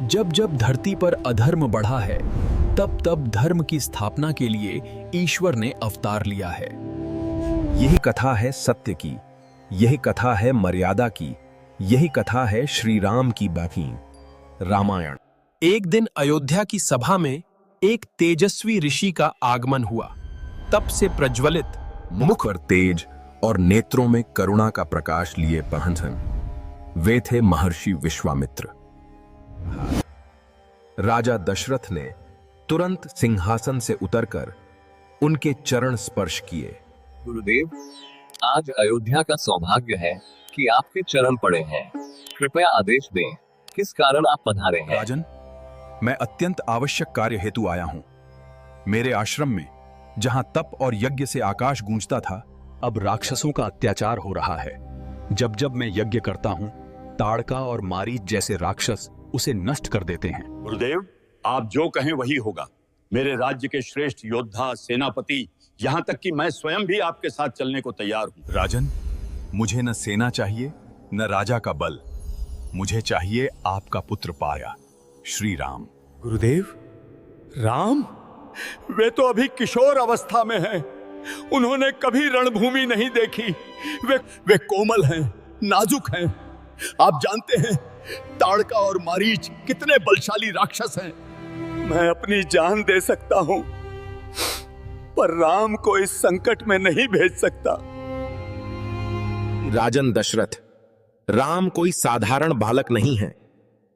जब जब धरती पर अधर्म बढ़ा है, तब तब धर्म की स्थापना के लिए ईश्वर ने अवतार लिया है। यही कथा है सत्य की, यही कथा है मर्यादा की, यही कथा है श्री राम की बाकी रामायण। एक दिन अयोध्या की सभा में एक तेजस्वी ऋषि का आगमन हुआ। तप से प्रज्वलित मुख पर तेज और नेत्रों में करुणा का प्रकाश लिए पहनसन वे थे महर्षि विश्वामित्र। राजा दशरथ ने तुरंत सिंहासन से उतरकर उनके चरण स्पर्श किए। गुरुदेव, आज अयोध्या का सौभाग्य है कि आपके चरण पड़े हैं। कृपया आदेश दें, किस कारण आप पधारे हैं? राजन, मैं अत्यंत आवश्यक कार्य हेतु आया हूं। मेरे आश्रम में जहां तप और यज्ञ से आकाश गूंजता था, अब राक्षसों का अत्याचार हो रहा है। जब जब मैं यज्ञ करता हूं, ताड़का और मारीच जैसे राक्षस उसे नष्ट कर देते हैं। गुरुदेव, आप जो कहें वही होगा। मेरे राज्य के श्रेष्ठ योद्धा, सेनापति, यहाँ तक कि मैं स्वयं भी आपके साथ चलने को तैयार हूँ। राजन, मुझे न सेना चाहिए न राजा का बल, मुझे चाहिए आपका पुत्र पाया, श्री राम। गुरुदेव, राम? वे तो अभी किशोर अवस्था में हैं। उन्होंने कभी रणभूमि नहीं देखी। वे कोमल हैं, नाजुक हैं। आप जानते हैं ताड़का और मारीच कितने बलशाली राक्षस हैं। मैं अपनी जान दे सकता हूं, पर राम को इस संकट में नहीं भेज सकता। राजन दशरथ, राम कोई साधारण बालक नहीं है।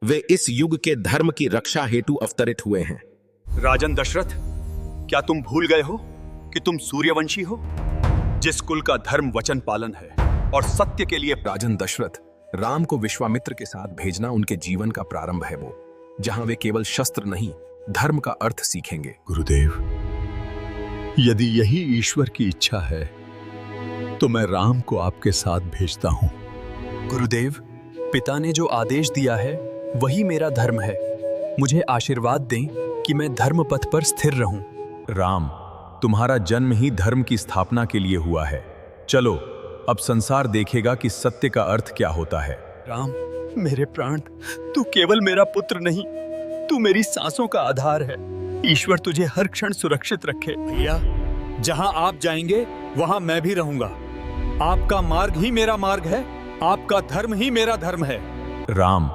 वे इस युग के धर्म की रक्षा हेतु अवतरित हुए हैं। राजन दशरथ, क्या तुम भूल गए हो कि तुम सूर्यवंशी हो, जिस कुल का धर्म वचन पालन है और सत्य के लिए। राजन दशरथ, राम को विश्वामित्र के साथ भेजना उनके जीवन का प्रारंभ है, वो जहां वे केवल शस्त्र नहीं, धर्म का अर्थ सीखेंगे। गुरुदेव, यदि यही ईश्वर की इच्छा है तो मैं राम को आपके साथ भेजता हूं। गुरुदेव, पिता ने जो आदेश दिया है वही मेरा धर्म है। मुझे आशीर्वाद दें कि मैं धर्म पथ पर स्थिर रहूं। राम, तुम्हारा जन्म ही धर्म की स्थापना के लिए हुआ है। चलो, अब संसार देखेगा कि सत्य का अर्थ क्या होता है। राम, मेरे प्राण, तू केवल मेरा पुत्र नहीं, तू मेरी सांसों का आधार है। ईश्वर तुझे हर क्षण सुरक्षित रखे। भैया, जहां आप जाएंगे वहां मैं भी रहूंगा। आपका मार्ग ही मेरा मार्ग है, आपका धर्म ही मेरा धर्म है। राम,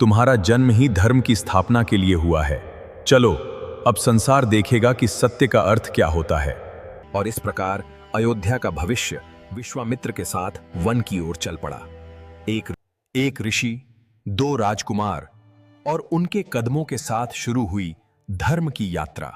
तुम्हारा जन्म ही धर्म की स्थापना के लिए हुआ है। चलो, अब संसार देखेगा कि सत्य का अर्थ क्या होता है। और इस प्रकार अयोध्या का भविष्य विश्वामित्र के साथ वन की ओर चल पड़ा। एक ऋषि, 2 राजकुमार और उनके कदमों के साथ शुरू हुई धर्म की यात्रा।